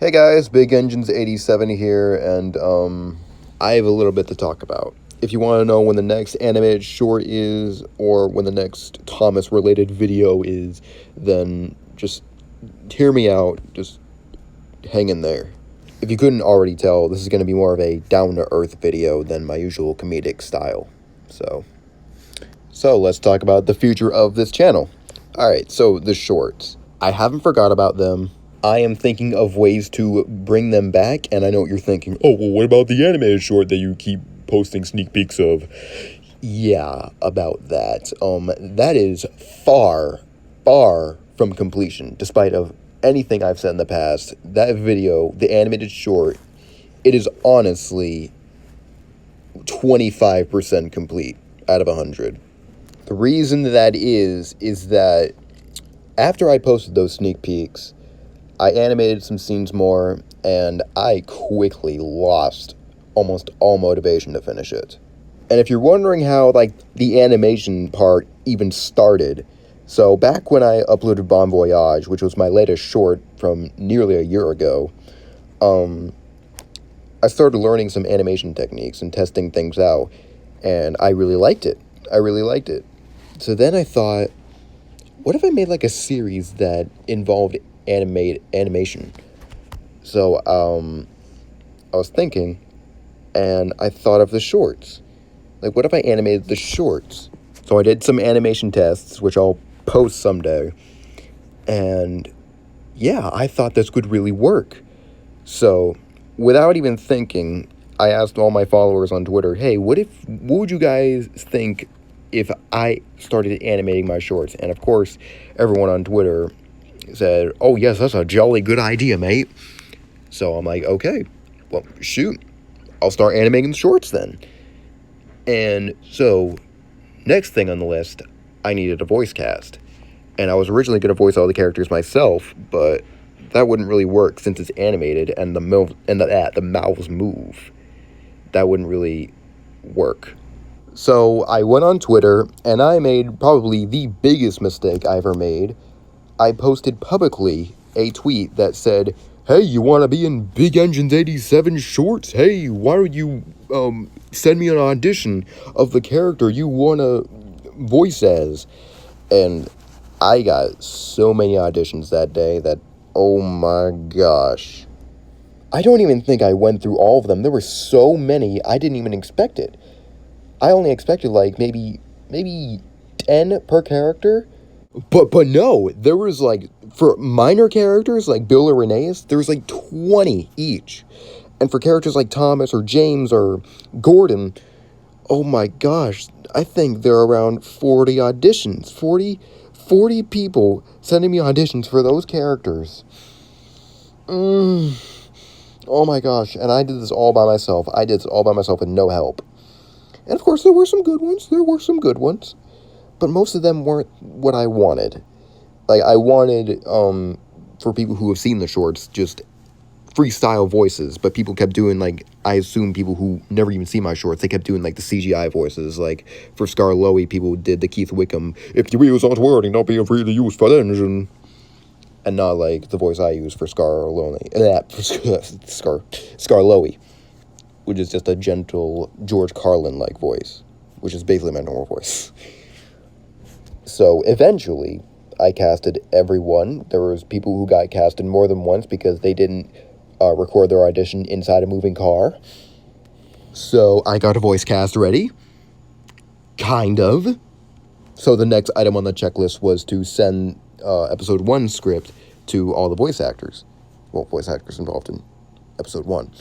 Hey guys, Big Engines 87 here, and I have a little bit to talk about. If you want to know when the next animated short is, or when the next Thomas-related video is, then just hear me out, just hang in there. If you couldn't already tell, this is going to be more of a down-to-earth video than my usual comedic style. So let's talk about the future of this channel. Alright, so the shorts. I haven't forgot about them. I am thinking of ways to bring them back, and I know what you're thinking. Oh, well, what about the animated short that you keep posting sneak peeks of? Yeah, about that. That is far from completion, despite of anything I've said in the past. That video, the animated short, it is honestly 25% complete out of 100. The reason that is that after I posted those sneak peeks, I animated some scenes more, and I quickly lost almost all motivation to finish it. And if you're wondering how, the animation part even started, so back when I uploaded Bon Voyage, which was my latest short from nearly a year ago, I started learning some animation techniques and testing things out, and I really liked it. So then I thought, what if I made, a series that involved animation? So, I was thinking, and I thought of the shorts. What if I animated the shorts? So I did some animation tests, which I'll post someday, and yeah, I thought this could really work. So, without even thinking, I asked all my followers on Twitter, hey, what would you guys think if I started animating my shorts? And of course, everyone on Twitter said, oh yes, that's a jolly good idea, mate. So I'm like, okay, well, shoot, I'll start animating the shorts then. And so, next thing on the list, I needed a voice cast. And I was originally going to voice all the characters myself, but that wouldn't really work since it's animated and the mouths move. That wouldn't really work. So I went on Twitter, and I made probably the biggest mistake I ever made. I posted publicly a tweet that said, hey, you want to be in Big Engines 87 shorts? Hey, why don't you send me an audition of the character you want to voice as? And I got so many auditions that day that, oh my gosh. I don't even think I went through all of them. There were so many, I didn't even expect it. I only expected maybe 10 per character. But no, there was for minor characters like Bill or Renee's, there was 20 each. And for characters like Thomas or James or Gordon, oh my gosh, I think there are around 40 auditions. 40 people sending me auditions for those characters. Oh my gosh, and I did this all by myself. With no help. And of course, there were some good ones. But most of them weren't what I wanted. I wanted, for people who have seen the shorts, just freestyle voices. But people kept doing, I assume people who never even see my shorts, they kept doing, the CGI voices. For Scar Lowy, people did the Keith Wickham, if your wheels aren't working, don't be afraid to use for the engine. And not, the voice I use for Scar Lowy. Scar Lowy. Which is just a gentle George Carlin-like voice. Which is basically my normal voice. So, eventually, I casted everyone. There was people who got casted more than once because they didn't record their audition inside a moving car. So, I got a voice cast ready. Kind of. So, the next item on the checklist was to send episode 1 script to all the voice actors. Well, voice actors involved in episode 1.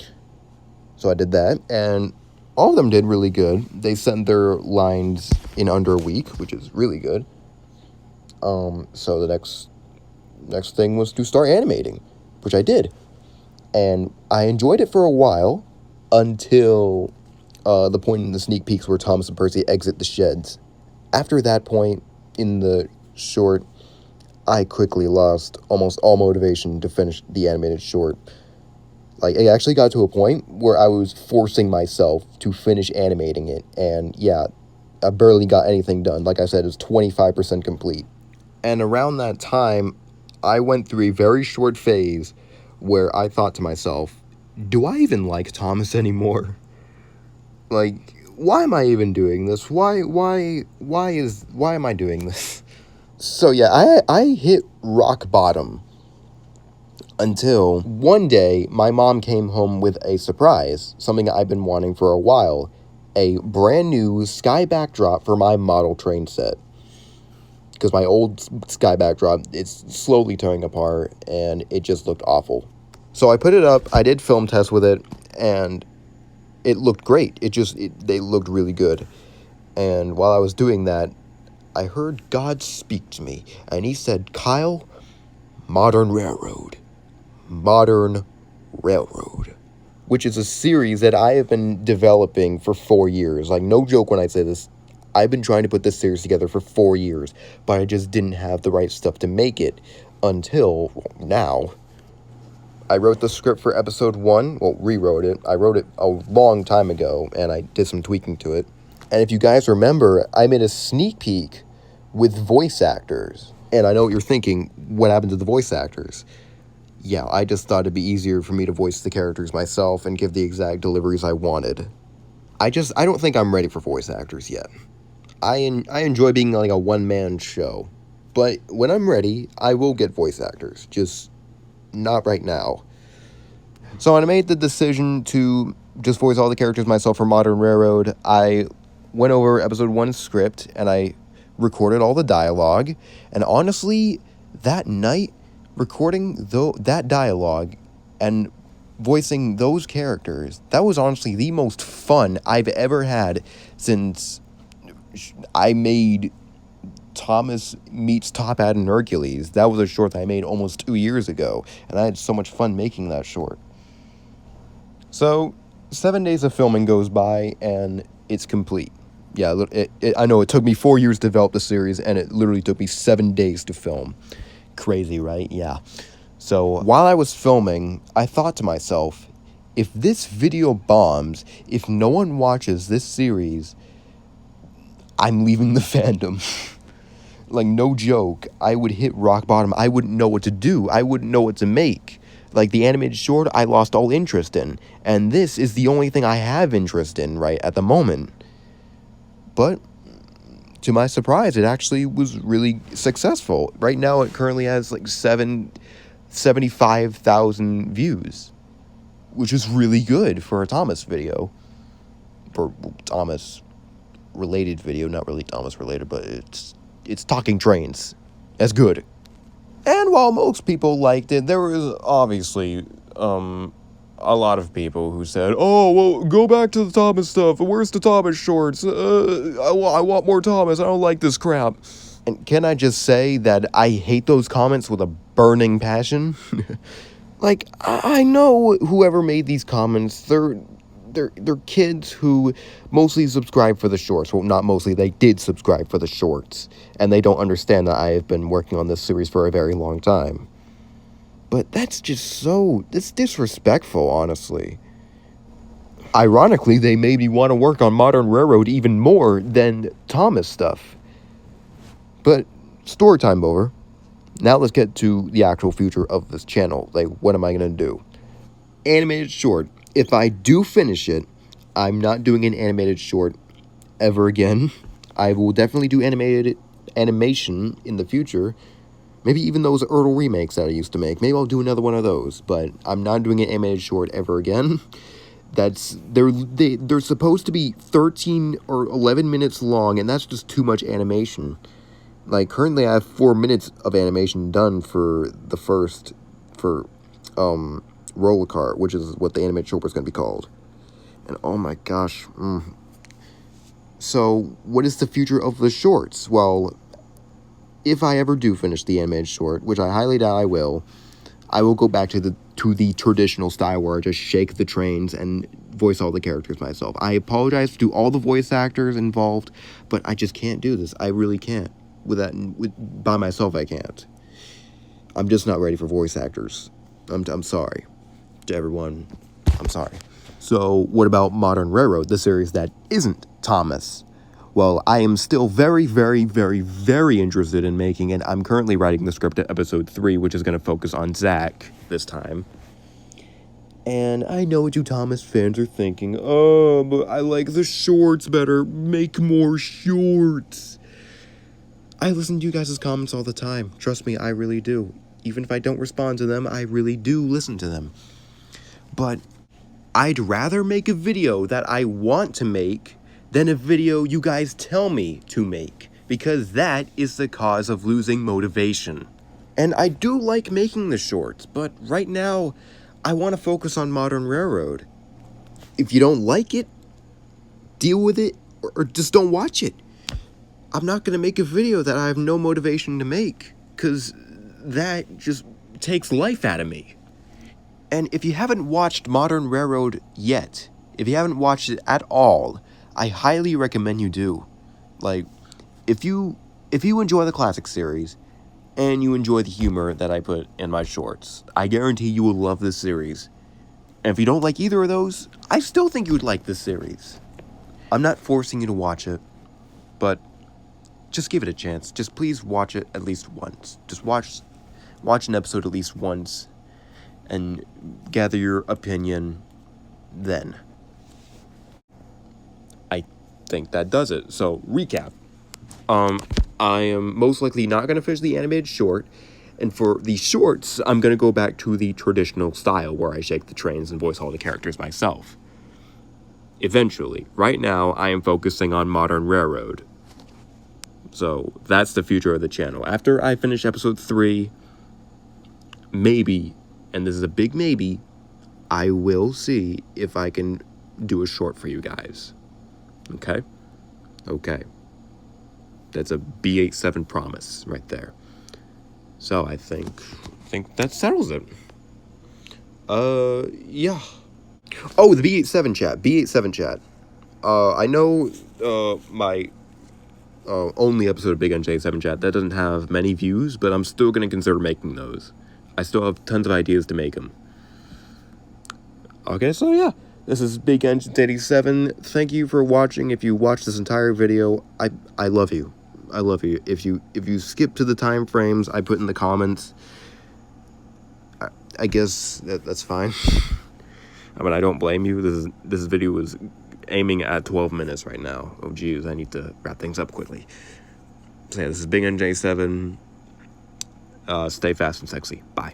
So, I did that, and all of them did really good. They sent their lines in under a week, which is really good. So the next thing was to start animating, which I did. And I enjoyed it for a while until the point in the sneak peeks where Thomas and Percy exit the sheds. After that point in the short, I quickly lost almost all motivation to finish the animated short. It actually got to a point where I was forcing myself to finish animating it, and yeah, I barely got anything done. Like I said, it's 25% complete. And around that time, I went through a very short phase where I thought to myself, do I even like Thomas anymore? Like, why am I even doing this? Why am I doing this? So yeah, I hit rock bottom until one day my mom came home with a surprise, something I've been wanting for a while, a brand new sky backdrop for my model train set. Because my old sky backdrop, it's slowly tearing apart, and it just looked awful. So I put it up, I did film tests with it, and it looked great. They looked really good. And while I was doing that, I heard God speak to me, and he said, Kyle, Modern Railroad. Modern Railroad. Which is a series that I have been developing for 4 years. Like, no joke when I say this. I've been trying to put this series together for 4 years, but I just didn't have the right stuff to make it until now. I wrote the script for episode 1, rewrote it. I wrote it a long time ago, and I did some tweaking to it. And if you guys remember, I made a sneak peek with voice actors. And I know what you're thinking, what happened to the voice actors? Yeah, I just thought it'd be easier for me to voice the characters myself and give the exact deliveries I wanted. I don't think I'm ready for voice actors yet. I enjoy being like a one-man show. But when I'm ready, I will get voice actors. Just not right now. So when I made the decision to just voice all the characters myself for Modern Railroad, I went over episode 1's script, and I recorded all the dialogue. And honestly, that night, recording that dialogue and voicing those characters, that was honestly the most fun I've ever had since I made Thomas Meets Top Hat and Hercules. That was a short that I made almost 2 years ago, and I had so much fun making that short. So, 7 days of filming goes by, and it's complete. Yeah, I know it took me 4 years to develop the series, and it literally took me 7 days to film. Crazy, right? Yeah. So, while I was filming, I thought to myself, if this video bombs, if no one watches this series, I'm leaving the fandom. Like, no joke, I would hit rock bottom. I wouldn't know what to do. I wouldn't know what to make. Like, the animated short, I lost all interest in. And this is the only thing I have interest in right at the moment. But, to my surprise, it actually was really successful. Right now, it currently has, like, 75,000 views. Which is really good for a Thomas video. For Thomas-related video. Not really Thomas-related, but it's talking trains. That's good. And while most people liked it, there was obviously a lot of people who said, oh, well, go back to the Thomas stuff. Where's the Thomas shorts? I want more Thomas. I don't like this crap. And can I just say that I hate those comments with a burning passion? Like, I know whoever made these comments, they're kids who mostly subscribe for the shorts. Well, not mostly, they did subscribe for the shorts. And they don't understand that I have been working on this series for a very long time. But that's it's disrespectful, honestly. Ironically, they made me want to work on Modern Railroad even more than Thomas stuff. But, story time over. Now let's get to the actual future of this channel. Like, what am I going to do? Animated short. If I do finish it, I'm not doing an animated short ever again. I will definitely do animation in the future. Maybe even those Ertl remakes that I used to make. Maybe I'll do another one of those. But I'm not doing an animated short ever again. They're supposed to be 13 or 11 minutes long, and that's just too much animation. Like, currently I have 4 minutes of animation done for roller cart, which is what the animated short was going to be called. And oh my gosh. So, what is the future of the shorts? Well, if I ever do finish the animated short, which I highly doubt I will go back to the traditional style where I just shake the trains and voice all the characters myself. I apologize to all the voice actors involved, but I just can't do this. I really can't. By myself, I can't. I'm just not ready for voice actors. I'm sorry to everyone. I'm sorry. So, what about Modern Railroad, the series that isn't Thomas? Well, I am still very, very, very, very interested in making it. I'm currently writing the script to episode 3, which is going to focus on Zach this time. And I know what you Thomas fans are thinking. Oh, but I like the shorts better. Make more shorts. I listen to you guys' comments all the time. Trust me, I really do. Even if I don't respond to them, I really do listen to them. But I'd rather make a video that I want to make than a video you guys tell me to make, because that is the cause of losing motivation. And I do like making the shorts, but right now, I want to focus on Modern Railroad. If you don't like it, deal with it, or just don't watch it. I'm not going to make a video that I have no motivation to make, because that just takes life out of me. And if you haven't watched Modern Railroad yet, if you haven't watched it at all, I highly recommend you do. Like, if you enjoy the classic series, and you enjoy the humor that I put in my shorts, I guarantee you will love this series. And if you don't like either of those, I still think you would like this series. I'm not forcing you to watch it, but just give it a chance. Just please watch it at least once. Just watch an episode at least once and gather your opinion then. I think that does it. So, recap. I am most likely not going to finish the animated short, and for the shorts, I'm going to go back to the traditional style where I shake the trains and voice all the characters myself. Eventually. Right now, I am focusing on Modern Railroad. So, that's the future of the channel. After I finish episode 3, maybe, and this is a big maybe, I will see if I can do a short for you guys. Okay? Okay. That's a BE87 promise right there. So I think that settles it. Yeah. Oh, the BE87 chat. I know my only episode of Big NJ7 chat, that doesn't have many views, but I'm still going to consider making those. I still have tons of ideas to make them. Okay, so yeah. This is Big NJ87. Thank you for watching. If you watched this entire video, I love you. I love you. If you skip to the time frames I put in the comments, I guess that's fine. I mean, I don't blame you. This video was aiming at 12 minutes right now. Oh geez, I need to wrap things up quickly. So yeah, this is Big NJ7. Stay fast and sexy. Bye.